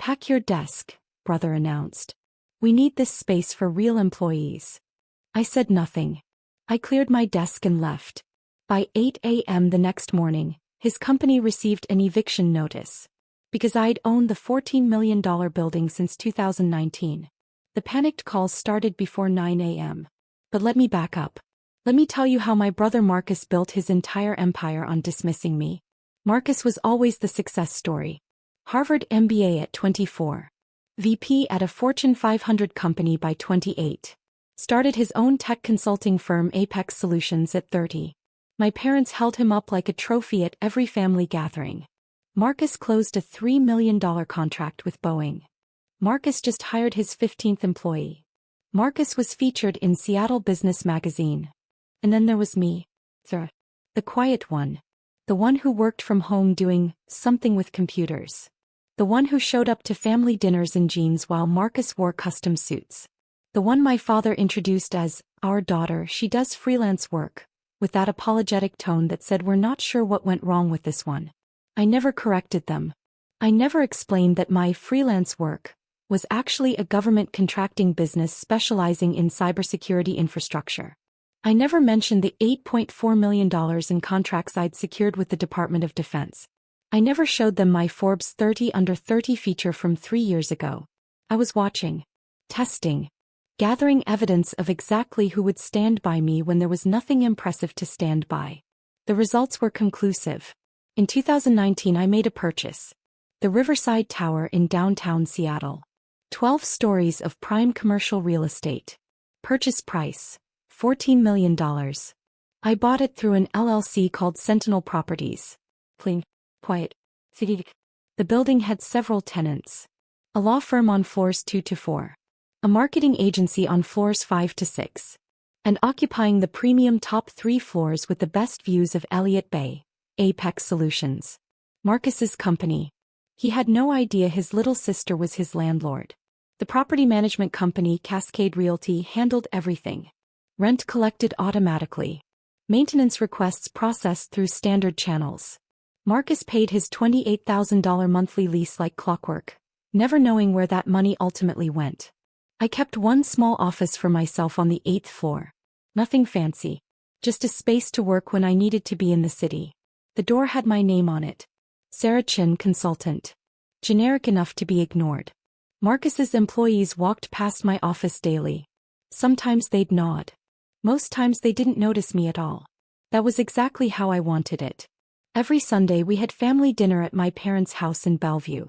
Pack your desk, brother announced. We need this space for real employees. I said nothing. I cleared my desk and left. By 8 a.m. the next morning, his company received an eviction notice. Because I'd owned the $14 million building since 2019. The panicked calls started before 9 a.m. But let me back up. Let me tell you how my brother Marcus built his entire empire on dismissing me. Marcus was always the success story. Harvard MBA at 24. VP at a Fortune 500 company by 28. Started his own tech consulting firm Apex Solutions at 30. My parents held him up like a trophy at every family gathering. Marcus closed a $3 million contract with Boeing. Marcus just hired his 15th employee. Marcus was featured in Seattle Business Magazine. And then there was me. The quiet one. The one who worked from home doing something with computers. The one who showed up to family dinners in jeans while Marcus wore custom suits. The one my father introduced as, our daughter, she does freelance work, with that apologetic tone that said we're not sure what went wrong with this one. I never corrected them. I never explained that my freelance work was actually a government contracting business specializing in cybersecurity infrastructure. I never mentioned the $8.4 million in contracts I'd secured with the Department of Defense. I never showed them my Forbes 30 Under 30 feature from 3 years ago. I was watching, testing, gathering evidence of exactly who would stand by me when there was nothing impressive to stand by. The results were conclusive. In 2019 I made a purchase. The Riverside Tower in downtown Seattle. 12 stories of prime commercial real estate. Purchase price, $14 million. I bought it through an LLC called Sentinel Properties. Clean, quiet, city. The building had several tenants. A law firm on floors 2 to 4. A marketing agency on floors 5 to 6. And occupying the premium top 3 floors with the best views of Elliott Bay, Apex Solutions. Marcus's company. He had no idea his little sister was his landlord. The property management company Cascade Realty handled everything. Rent collected automatically. Maintenance requests processed through standard channels. Marcus paid his $28,000 monthly lease like clockwork, never knowing where that money ultimately went. I kept one small office for myself on the 8th floor. Nothing fancy. Just a space to work when I needed to be in the city. The door had my name on it. Sarah Chin, consultant. Generic enough to be ignored. Marcus's employees walked past my office daily. Sometimes they'd nod. Most times they didn't notice me at all. That was exactly how I wanted it. Every Sunday we had family dinner at my parents' house in Bellevue.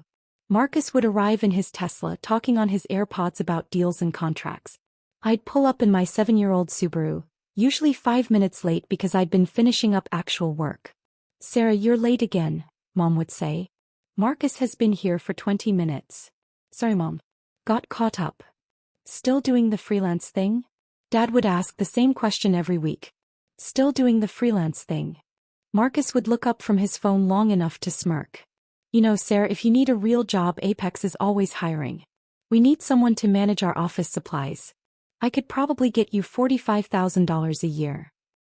Marcus would arrive in his Tesla talking on his AirPods about deals and contracts. I'd pull up in my 7-year-old Subaru, usually 5 minutes late because I'd been finishing up actual work. Sarah, you're late again, Mom would say. Marcus has been here for 20 minutes. Sorry, Mom. Got caught up. Still doing the freelance thing? Dad would ask the same question every week. Still doing the freelance thing? Marcus would look up from his phone long enough to smirk. You know, Sarah, if you need a real job, Apex is always hiring. We need someone to manage our office supplies. I could probably get you $45,000 a year.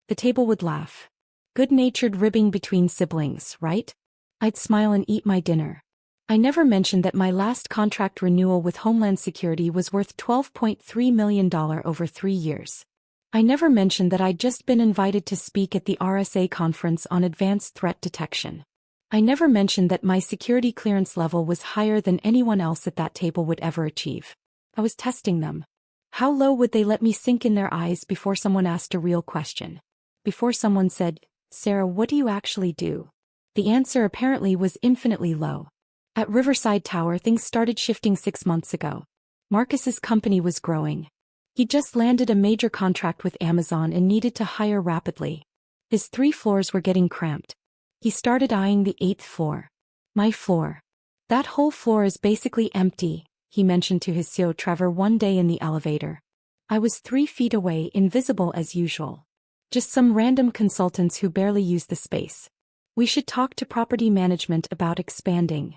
The table would laugh. Good-natured ribbing between siblings, right? I'd smile and eat my dinner. I never mentioned that my last contract renewal with Homeland Security was worth $12.3 million over 3 years. I never mentioned that I'd just been invited to speak at the RSA conference on advanced threat detection. I never mentioned that my security clearance level was higher than anyone else at that table would ever achieve. I was testing them. How low would they let me sink in their eyes before someone asked a real question? Before someone said, Sarah, what do you actually do? The answer apparently was infinitely low. At Riverside Tower, things started shifting 6 months ago. Marcus's company was growing. He just landed a major contract with Amazon and needed to hire rapidly. His 3 floors were getting cramped. He started eyeing the 8th floor. My floor. That whole floor is basically empty, he mentioned to his CEO Trevor one day in the elevator. I was 3 feet away, invisible as usual. Just some random consultants who barely use the space. We should talk to property management about expanding.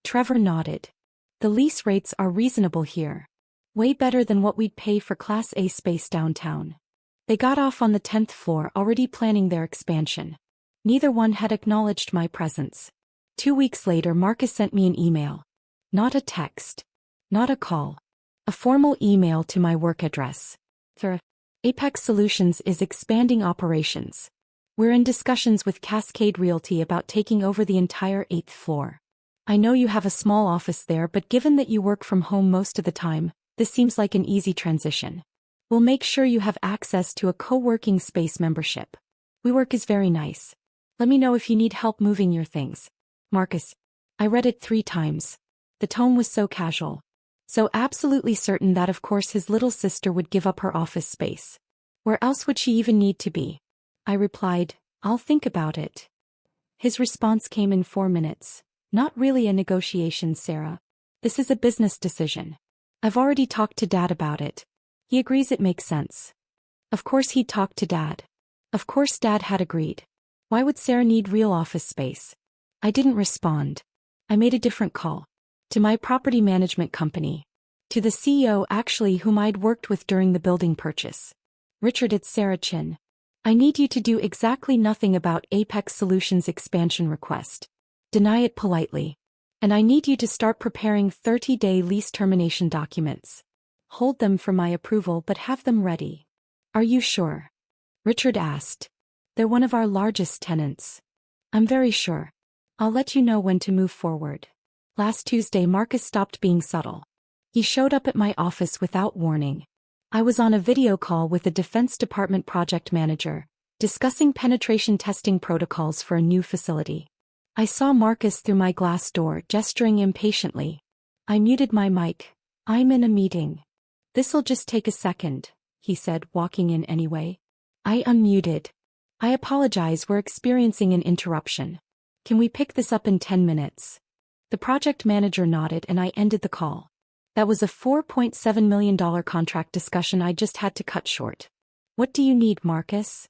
Trevor nodded. The lease rates are reasonable here. Way better than what we'd pay for Class A space downtown. They got off on the 10th floor, already planning their expansion. Neither one had acknowledged my presence. 2 weeks later, Marcus sent me an email. Not a text. Not a call. A formal email to my work address. Sir, Apex Solutions is expanding operations. We're in discussions with Cascade Realty about taking over the entire 8th floor. I know you have a small office there, but given that you work from home most of the time, this seems like an easy transition. We'll make sure you have access to a co-working space membership. WeWork is very nice. Let me know if you need help moving your things. Marcus. I read it 3 times. The tone was so casual. So absolutely certain that of course his little sister would give up her office space. Where else would she even need to be? I replied, I'll think about it. His response came in 4 minutes. Not really a negotiation, Sarah. This is a business decision. I've already talked to Dad about it. He agrees it makes sense. Of course he'd talked to Dad. Of course Dad had agreed. Why would Sarah need real office space? I didn't respond. I made a different call. To my property management company. To the CEO actually whom I'd worked with during the building purchase. Richard, it's Sarah Chin. I need you to do exactly nothing about Apex Solutions expansion request. Deny it politely. And I need you to start preparing 30-day lease termination documents. Hold them for my approval but have them ready. Are you sure? Richard asked. They're one of our largest tenants. I'm very sure. I'll let you know when to move forward. Last Tuesday Marcus stopped being subtle. He showed up at my office without warning. I was on a video call with the Defense Department project manager, discussing penetration testing protocols for a new facility. I saw Marcus through my glass door, gesturing impatiently. I muted my mic. I'm in a meeting. This'll just take a second, he said, walking in anyway. I unmuted. I apologize, we're experiencing an interruption. Can we pick this up in 10 minutes? The project manager nodded and I ended the call. That was a $4.7 million contract discussion I just had to cut short. What do you need, Marcus?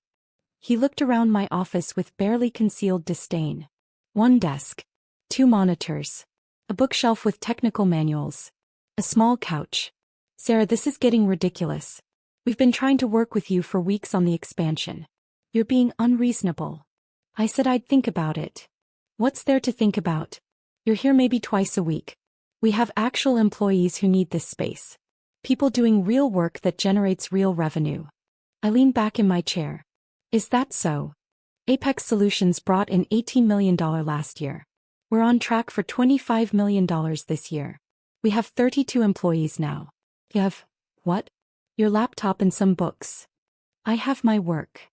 He looked around my office with barely concealed disdain. 1 desk. 2 monitors. A bookshelf with technical manuals. A small couch. Sarah, this is getting ridiculous. We've been trying to work with you for weeks on the expansion. You're being unreasonable. I said I'd think about it. What's there to think about? You're here maybe twice a week. We have actual employees who need this space. People doing real work that generates real revenue. I leaned back in my chair. Is that so? Apex Solutions brought in $18 million last year. We're on track for $25 million this year. We have 32 employees now. You have, what? Your laptop and some books. I have my work.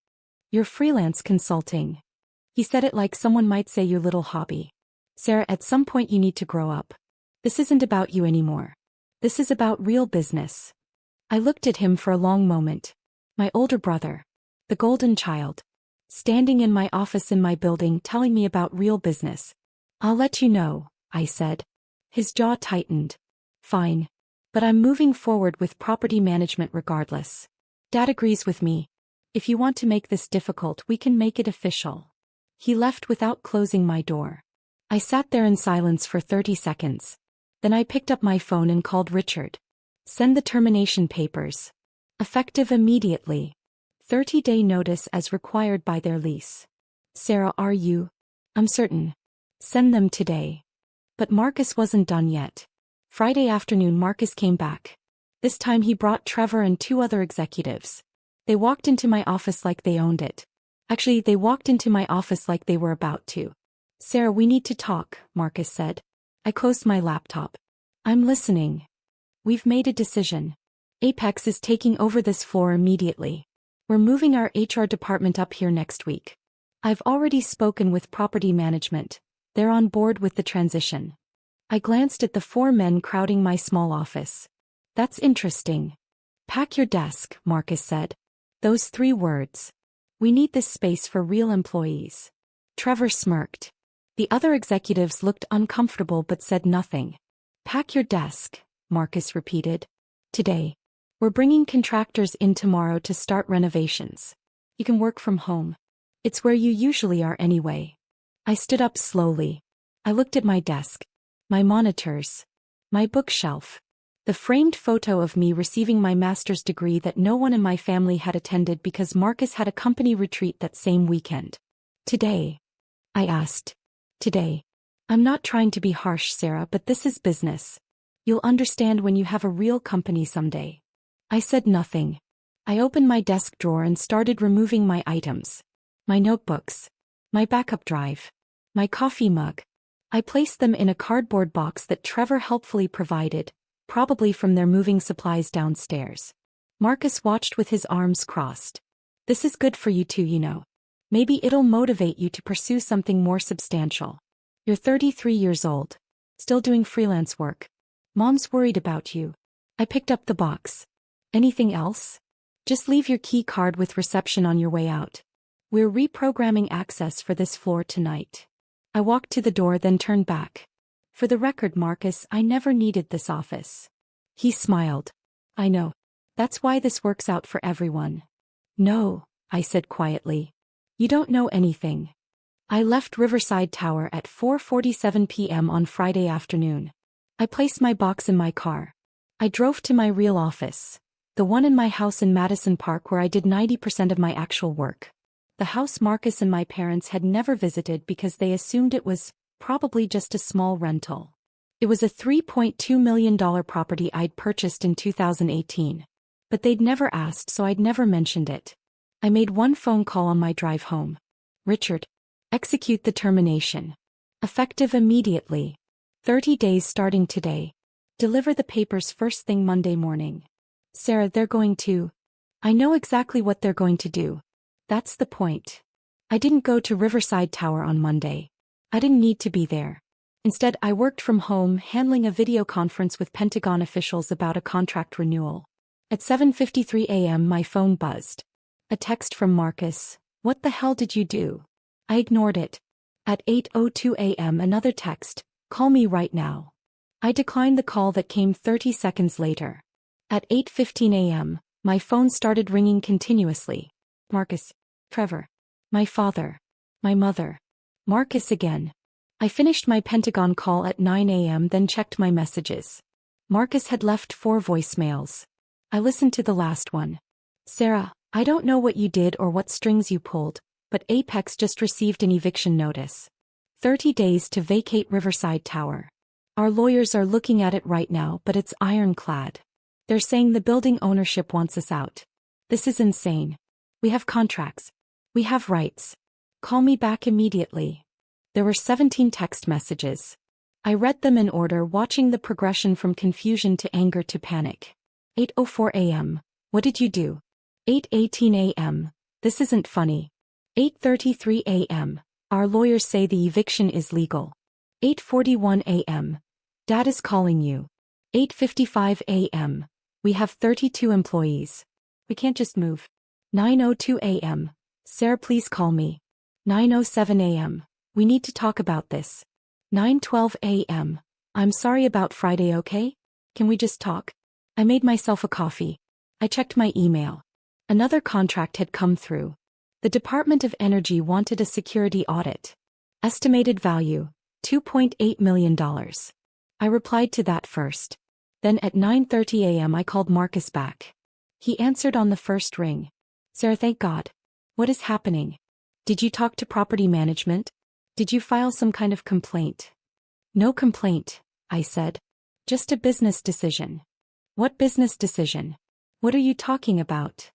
Your freelance consulting. He said it like someone might say your little hobby. Sarah, at some point you need to grow up. This isn't about you anymore. This is about real business. I looked at him for a long moment. My older brother. The golden child. Standing in my office in my building telling me about real business. I'll let you know, I said. His jaw tightened. Fine. But I'm moving forward with property management regardless. Dad agrees with me. If you want to make this difficult, we can make it official. He left without closing my door. I sat there in silence for 30 seconds. Then I picked up my phone and called Richard. Send the termination papers. Effective immediately. 30-day notice as required by their lease. Sarah, are you? I'm certain. Send them today. But Marcus wasn't done yet. Friday afternoon Marcus came back. This time he brought Trevor and 2 other executives. They walked into my office like they owned it. Actually, they walked into my office like they were about to. Sarah, we need to talk, Marcus said. I closed my laptop. I'm listening. We've made a decision. Apex is taking over this floor immediately. We're moving our HR department up here next week. I've already spoken with property management. They're on board with the transition. I glanced at the 4 men crowding my small office. That's interesting. Pack your desk, Marcus said. Those 3 words. We need this space for real employees. Trevor smirked. The other executives looked uncomfortable but said nothing. Pack your desk, Marcus repeated. Today. We're bringing contractors in tomorrow to start renovations. You can work from home. It's where you usually are anyway. I stood up slowly. I looked at my desk. My monitors. My bookshelf. The framed photo of me receiving my master's degree that no one in my family had attended because Marcus had a company retreat that same weekend. Today? I asked. Today. I'm not trying to be harsh, Sarah, but this is business. You'll understand when you have a real company someday. I said nothing. I opened my desk drawer and started removing my items. My notebooks. My backup drive. My coffee mug. I placed them in a cardboard box that Trevor helpfully provided, probably from their moving supplies downstairs. Marcus watched with his arms crossed. This is good for you too, you know. Maybe it'll motivate you to pursue something more substantial. You're 33 years old. Still doing freelance work. Mom's worried about you. I picked up the box. Anything else? Just leave your key card with reception on your way out. We're reprogramming access for this floor tonight. I walked to the door, then turned back. For the record, Marcus, I never needed this office. He smiled. I know. That's why this works out for everyone. No, I said quietly. You don't know anything. I left Riverside Tower at 4:47 p.m. on Friday afternoon. I placed my box in my car. I drove to my real office, the one in my house in Madison Park where I did 90% of my actual work. The house Marcus and my parents had never visited because they assumed it was probably just a small rental. It was a $3.2 million property I'd purchased in 2018. But they'd never asked, so I'd never mentioned it. I made one phone call on my drive home. Richard. Execute the termination. Effective immediately. 30 days starting today. Deliver the papers first thing Monday morning. Sarah, they're going to. I know exactly what they're going to do. That's the point. I didn't go to Riverside Tower on Monday. I didn't need to be there. Instead, I worked from home handling a video conference with Pentagon officials about a contract renewal. At 7:53 a.m. my phone buzzed. A text from Marcus. What the hell did you do? I ignored it. At 8:02 a.m. another text. Call me right now. I declined the call that came 30 seconds later. At 8:15 a.m., my phone started ringing continuously. Marcus. Trevor. My father. My mother. Marcus again. I finished my Pentagon call at 9 a.m. then checked my messages. Marcus had left 4 voicemails. I listened to the last one. Sarah, I don't know what you did or what strings you pulled, but Apex just received an eviction notice. 30 days to vacate Riverside Tower. Our lawyers are looking at it right now, but it's ironclad. They're saying the building ownership wants us out. This is insane. We have contracts. We have rights. Call me back immediately. There were 17 text messages. I read them in order, watching the progression from confusion to anger to panic. 8:04 a.m. What did you do? 8:18 a.m. This isn't funny. 8:33 a.m. Our lawyers say the eviction is legal. 8:41 a.m. Dad is calling you. 8:55 a.m. We have 32 employees. We can't just move. 9:02 a.m. Sarah, please call me. 9:07 a.m. We need to talk about this. 9:12 a.m. I'm sorry about Friday, okay? Can we just talk? I made myself a coffee. I checked my email. Another contract had come through. The Department of Energy wanted a security audit. Estimated value, $2.8 million. I replied to that first. Then at 9:30 a.m. I called Marcus back. He answered on the first ring. Sarah, thank God. What is happening? Did you talk to property management? Did you file some kind of complaint? No complaint, I said. Just a business decision. What business decision? What are you talking about?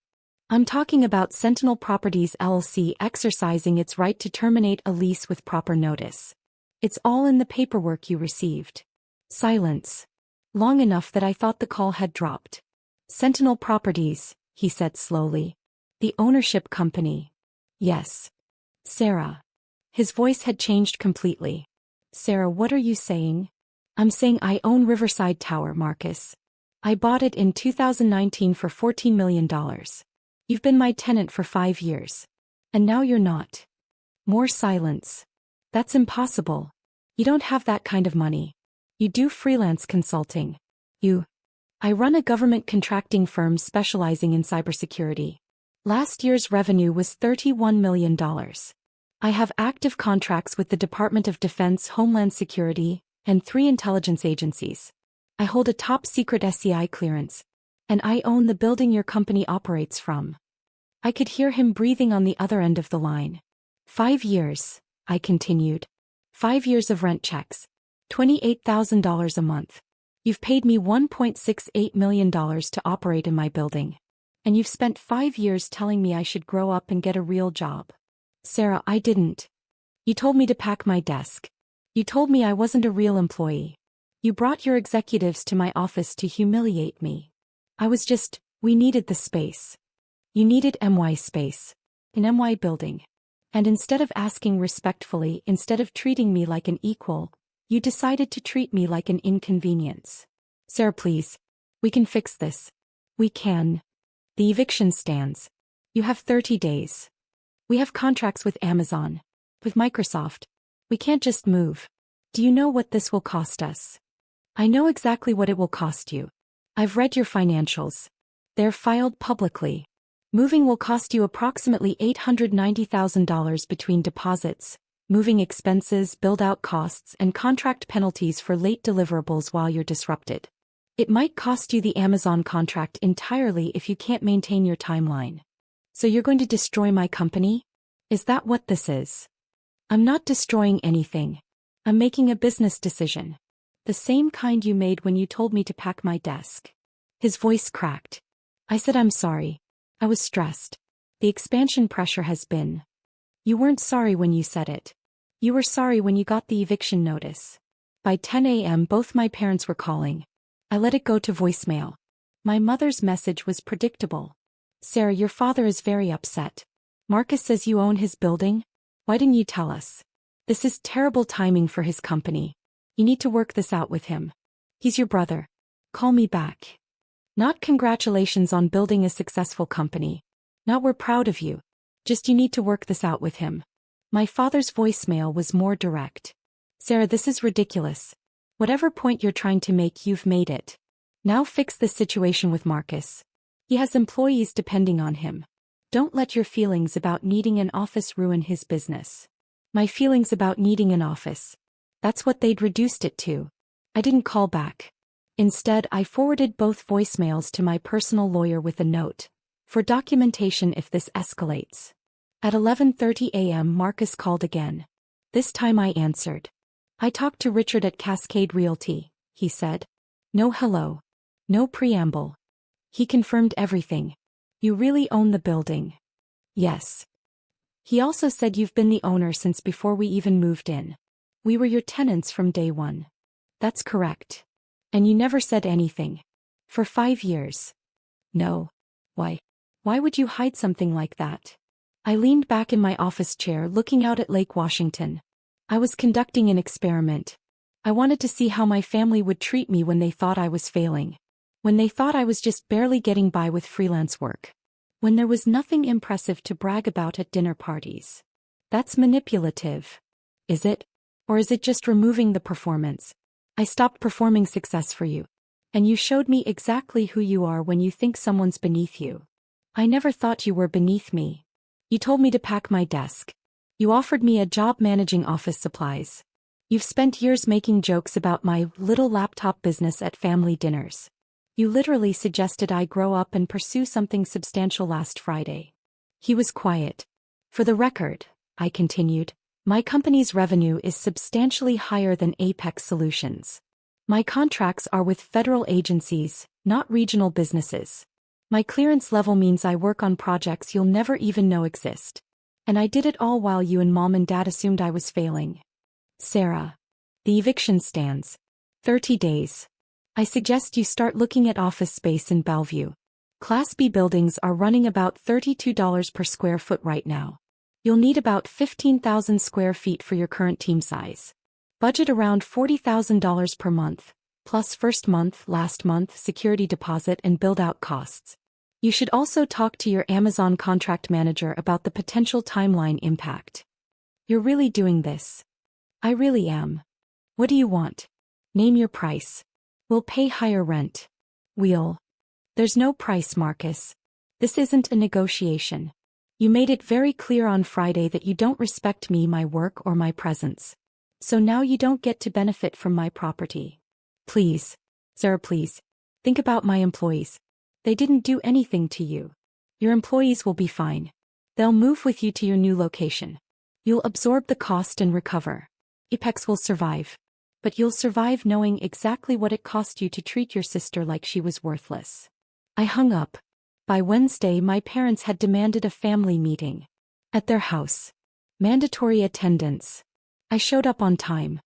I'm talking about Sentinel Properties LLC exercising its right to terminate a lease with proper notice. It's all in the paperwork you received. Silence. Long enough that I thought the call had dropped. Sentinel Properties, he said slowly. The ownership company. Yes. Sarah. His voice had changed completely. Sarah, what are you saying? I'm saying I own Riverside Tower, Marcus. I bought it in 2019 for $14 million. You've been my tenant for 5 years. And now you're not. More silence. That's impossible. You don't have that kind of money. You do freelance consulting. I run a government contracting firm specializing in cybersecurity. Last year's revenue was $31 million. I have active contracts with the Department of Defense, Homeland Security, and 3 intelligence agencies. I hold a top-secret SCI clearance, and I own the building your company operates from. I could hear him breathing on the other end of the line. 5 years, I continued. 5 years of rent checks. $28,000 a month. You've paid me $1.68 million to operate in my building. And you've spent 5 years telling me I should grow up and get a real job. Sarah, I didn't. You told me to pack my desk. You told me I wasn't a real employee. You brought your executives to my office to humiliate me. We needed the space. You needed MY space. An MY building. And instead of asking respectfully, instead of treating me like an equal, you decided to treat me like an inconvenience. Sarah, please. We can fix this. We can. The eviction stands. You have 30 days. We have contracts with Amazon. With Microsoft. We can't just move. Do you know what this will cost us? I know exactly what it will cost you. I've read your financials. They're filed publicly. Moving will cost you approximately $890,000 between deposits, moving expenses, build-out costs, and contract penalties for late deliverables while you're disrupted. It might cost you the Amazon contract entirely if you can't maintain your timeline. So you're going to destroy my company? Is that what this is? I'm not destroying anything. I'm making a business decision. The same kind you made when you told me to pack my desk. His voice cracked. I said I'm sorry. I was stressed. The expansion pressure has been. You weren't sorry when you said it. You were sorry when you got the eviction notice. By 10 a.m. both my parents were calling. I let it go to voicemail. My mother's message was predictable. Sarah, your father is very upset. Marcus says you own his building? Why didn't you tell us? This is terrible timing for his company. You need to work this out with him. He's your brother. Call me back. Not congratulations on building a successful company. Not we're proud of you. Just you need to work this out with him. My father's voicemail was more direct. Sarah, this is ridiculous. Whatever point you're trying to make, you've made it. Now fix this situation with Marcus. He has employees depending on him. Don't let your feelings about needing an office ruin his business. My feelings about needing an office. That's what they'd reduced it to. I didn't call back. Instead, I forwarded both voicemails to my personal lawyer with a note. For documentation if this escalates. At 11:30 a.m. Marcus called again. This time I answered. I talked to Richard at Cascade Realty, he said. No hello. No preamble. He confirmed everything. You really own the building? Yes. He also said you've been the owner since before we even moved in. We were your tenants from day one. That's correct. And you never said anything. For 5 years. No. Why? Why would you hide something like that? I leaned back in my office chair looking out at Lake Washington. I was conducting an experiment. I wanted to see how my family would treat me when they thought I was failing. When they thought I was just barely getting by with freelance work. When there was nothing impressive to brag about at dinner parties. That's manipulative. Is it? Or is it just removing the performance? I stopped performing success for you. And you showed me exactly who you are when you think someone's beneath you. I never thought you were beneath me. You told me to pack my desk. You offered me a job managing office supplies. You've spent years making jokes about my little laptop business at family dinners. You literally suggested I grow up and pursue something substantial last Friday. He was quiet. For the record, I continued, my company's revenue is substantially higher than Apex Solutions. My contracts are with federal agencies, not regional businesses. My clearance level means I work on projects you'll never even know exist. And I did it all while you and mom and dad assumed I was failing. Sarah. The eviction stands. 30 days. I suggest you start looking at office space in Bellevue. Class B buildings are running about $32 per square foot right now. You'll need about 15,000 square feet for your current team size. Budget around $40,000 per month, plus first month, last month, security deposit and build-out costs. You should also talk to your Amazon contract manager about the potential timeline impact. You're really doing this. I really am. What do you want? Name your price. We'll pay higher rent. There's no price, Marcus. This isn't a negotiation. You made it very clear on Friday that you don't respect me, my work, or my presence. So now you don't get to benefit from my property. Please, Sarah, please. Think about my employees. They didn't do anything to you. Your employees will be fine. They'll move with you to your new location. You'll absorb the cost and recover. Apex will survive. But you'll survive knowing exactly what it cost you to treat your sister like she was worthless. I hung up. By Wednesday, my parents had demanded a family meeting. At their house. Mandatory attendance. I showed up on time.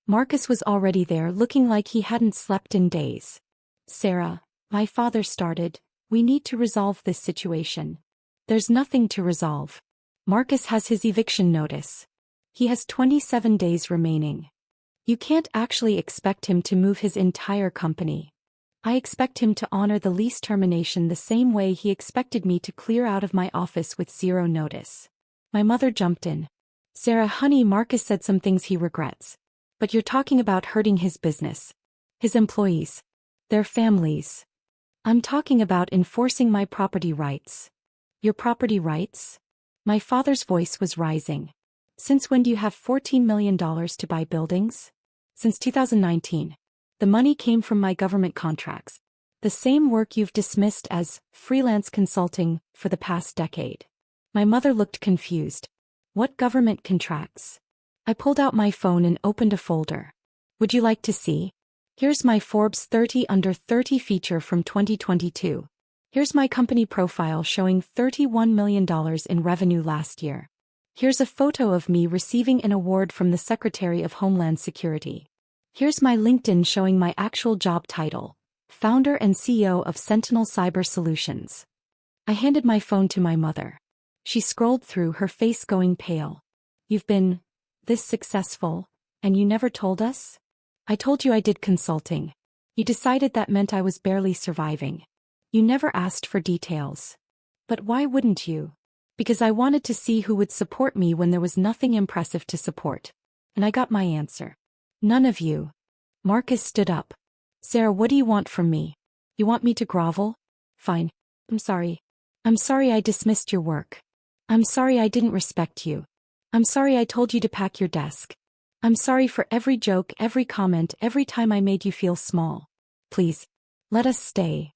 Marcus was already there, looking like he hadn't slept in days. Sarah, my father started, we need to resolve this situation. There's nothing to resolve. Marcus has his eviction notice. He has 27 days remaining. You can't actually expect him to move his entire company. I expect him to honor the lease termination the same way he expected me to clear out of my office with zero notice. My mother jumped in. Sarah, honey, Marcus said some things he regrets. But you're talking about hurting his business. His employees. Their families. I'm talking about enforcing my property rights. Your property rights? My father's voice was rising. Since when do you have $14 million to buy buildings? Since 2019. The money came from my government contracts. The same work you've dismissed as freelance consulting for the past decade. My mother looked confused. What government contracts? I pulled out my phone and opened a folder. Would you like to see? Here's my Forbes 30 Under 30 feature from 2022. Here's my company profile showing $31 million in revenue last year. Here's a photo of me receiving an award from the Secretary of Homeland Security. Here's my LinkedIn showing my actual job title, founder and CEO of Sentinel Cyber Solutions. I handed my phone to my mother. She scrolled through, her face going pale. You've been this successful, and you never told us? I told you I did consulting. You decided that meant I was barely surviving. You never asked for details. But why wouldn't you? Because I wanted to see who would support me when there was nothing impressive to support. And I got my answer. None of you. Marcus stood up. Sarah, what do you want from me? You want me to grovel? Fine. I'm sorry. I'm sorry I dismissed your work. I'm sorry I didn't respect you. I'm sorry I told you to pack your desk. I'm sorry for every joke, every comment, every time I made you feel small. Please, let us stay.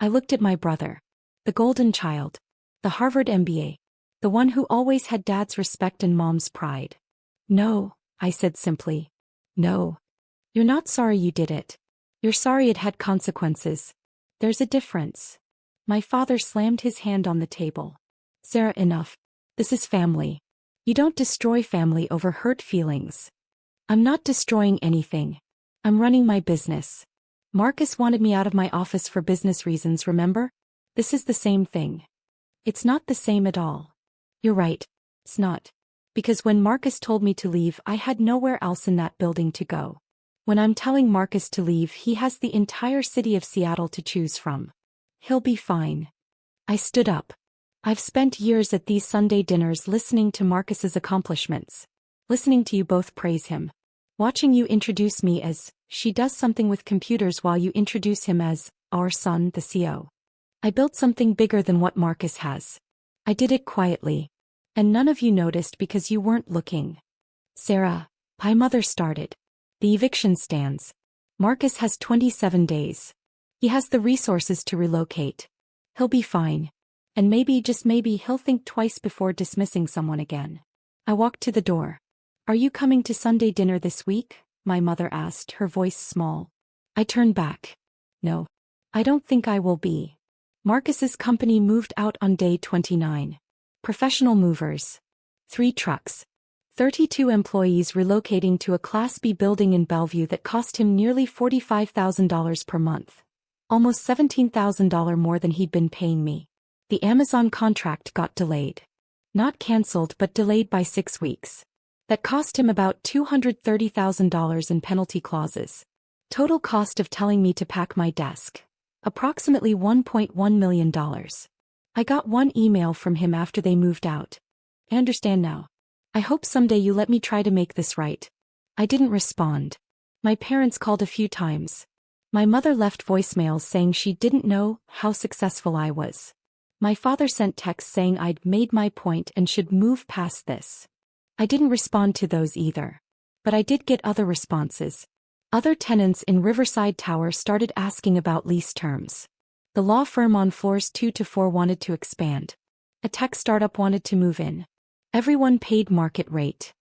I looked at my brother. The golden child. The Harvard MBA. The one who always had dad's respect and mom's pride. No, I said simply. No. You're not sorry you did it. You're sorry it had consequences. There's a difference. My father slammed his hand on the table. Sarah, enough. This is family. You don't destroy family over hurt feelings. I'm not destroying anything. I'm running my business. Marcus wanted me out of my office for business reasons, remember? This is the same thing. It's not the same at all. You're right. It's not. Because when Marcus told me to leave, I had nowhere else in that building to go. When I'm telling Marcus to leave, he has the entire city of Seattle to choose from. He'll be fine. I stood up. I've spent years at these Sunday dinners listening to Marcus's accomplishments. Listening to you both praise him. Watching you introduce me as, she does something with computers while you introduce him as, our son, the CEO. I built something bigger than what Marcus has. I did it quietly. And none of you noticed because you weren't looking. Sarah, my mother started. The eviction stands. Marcus has 27 days. He has the resources to relocate. He'll be fine. And maybe, just maybe, he'll think twice before dismissing someone again. I walked to the door. Are you coming to Sunday dinner this week? My mother asked, her voice small. I turned back. No. I don't think I will be. Marcus's company moved out on day 29. Professional movers. 3 trucks. 32 employees relocating to a Class B building in Bellevue that cost him nearly $45,000 per month. Almost $17,000 more than he'd been paying me. The Amazon contract got delayed. Not cancelled but delayed by 6 weeks. That cost him about $230,000 in penalty clauses. Total cost of telling me to pack my desk. Approximately $1.1 million. I got one email from him after they moved out. I understand now. I hope someday you let me try to make this right. I didn't respond. My parents called a few times. My mother left voicemails saying she didn't know how successful I was. My father sent texts saying I'd made my point and should move past this. I didn't respond to those either. But I did get other responses. Other tenants in Riverside Tower started asking about lease terms. The law firm on floors 2 to 4 wanted to expand. A tech startup wanted to move in. Everyone paid market rate.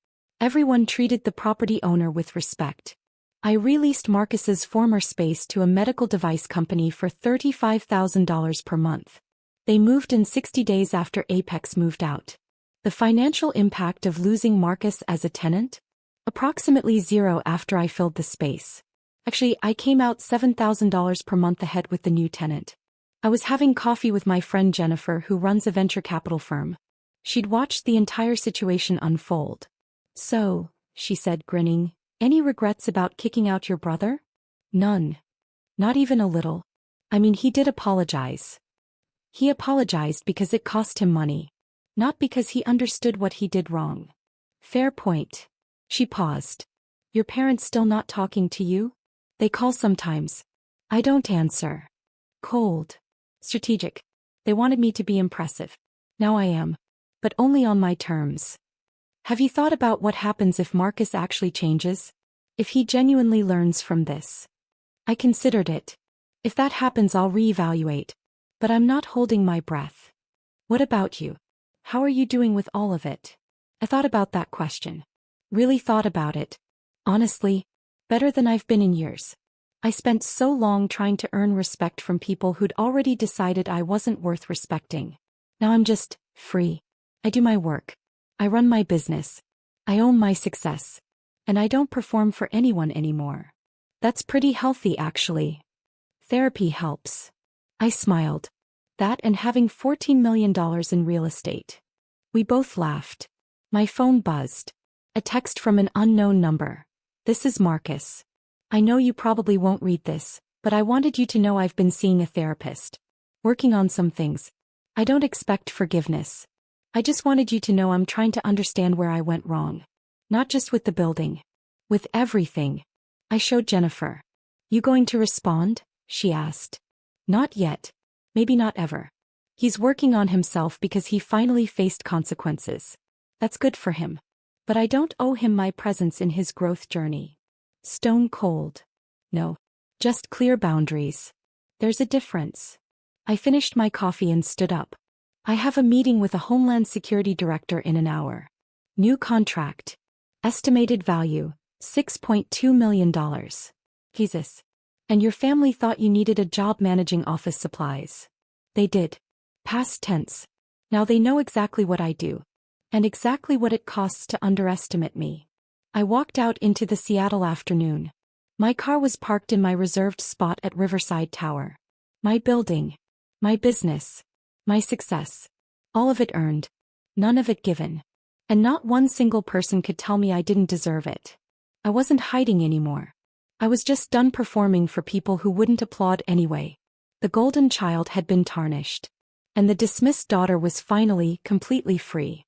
Everyone treated the property owner with respect. I released Marcus's former space to a medical device company for $35,000 per month. They moved in 60 days after Apex moved out. The financial impact of losing Marcus as a tenant? Approximately zero after I filled the space. Actually, I came out $7,000 per month ahead with the new tenant. I was having coffee with my friend Jennifer, who runs a venture capital firm. She'd watched the entire situation unfold. "So," she said, grinning, "any regrets about kicking out your brother?" "None. Not even a little. I mean, he did apologize. He apologized because it cost him money. Not because he understood what he did wrong." "Fair point." She paused. "Your parents still not talking to you?" "They call sometimes. I don't answer." "Cold. Strategic. They wanted me to be impressive. Now I am. But only on my terms." "Have you thought about what happens if Marcus actually changes? If he genuinely learns from this?" "I considered it. If that happens, I'll reevaluate. But I'm not holding my breath." "What about you? How are you doing with all of it?" I thought about that question. Really thought about it. Honestly, better than I've been in years. I spent so long trying to earn respect from people who'd already decided I wasn't worth respecting. Now I'm just free. I do my work. I run my business. I own my success. And I don't perform for anyone anymore. That's pretty healthy, actually. Therapy helps. I smiled. That and having $14 million in real estate. We both laughed. My phone buzzed. A text from an unknown number. "This is Marcus. I know you probably won't read this, but I wanted you to know I've been seeing a therapist. Working on some things. I don't expect forgiveness. I just wanted you to know I'm trying to understand where I went wrong. Not just with the building. With everything." I showed Jennifer. "You going to respond?" she asked. "Not yet. Maybe not ever. He's working on himself because he finally faced consequences. That's good for him. But I don't owe him my presence in his growth journey." Stone cold. No. Just clear boundaries. There's a difference. I finished my coffee and stood up. "I have a meeting with a Homeland Security director in an hour. New contract. Estimated value, $6.2 million. Jesus. And your family thought you needed a job managing office supplies." "They did. Past tense. Now they know exactly what I do. And exactly what it costs to underestimate me." I walked out into the Seattle afternoon. My car was parked in my reserved spot at Riverside Tower. My building. My business. My success. All of it earned. None of it given. And not one single person could tell me I didn't deserve it. I wasn't hiding anymore. I was just done performing for people who wouldn't applaud anyway. The golden child had been tarnished. And the dismissed daughter was finally completely free.